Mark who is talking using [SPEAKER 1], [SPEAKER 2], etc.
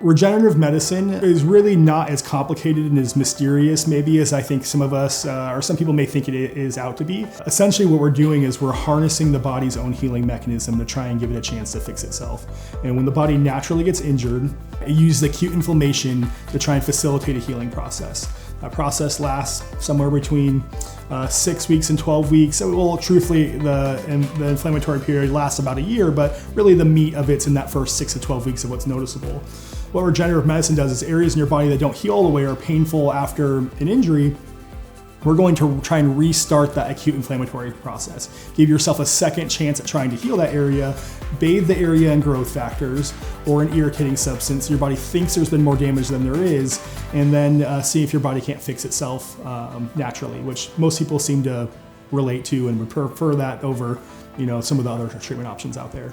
[SPEAKER 1] Regenerative medicine is really not as complicated and as mysterious maybe as I think some of us or some people may think it is out to be. Essentially what we're doing is we're harnessing the body's own healing mechanism to try and give it a chance to fix itself. And when the body naturally gets injured, it uses acute inflammation to try and facilitate a healing process. That process lasts somewhere between 6 weeks and 12 weeks. Well, truthfully, the inflammatory period lasts about a year, but really the meat of it's in that first 6 to 12 weeks of what's noticeable. What regenerative medicine does is areas in your body that don't heal all the way or are painful after an injury, we're going to try and restart that acute inflammatory process. Give yourself a second chance at trying to heal that area, bathe the area in growth factors or an irritating substance. Your body thinks there's been more damage than there is, and then see if your body can't fix itself naturally, which most people seem to relate to and would prefer that over some of the other treatment options out there.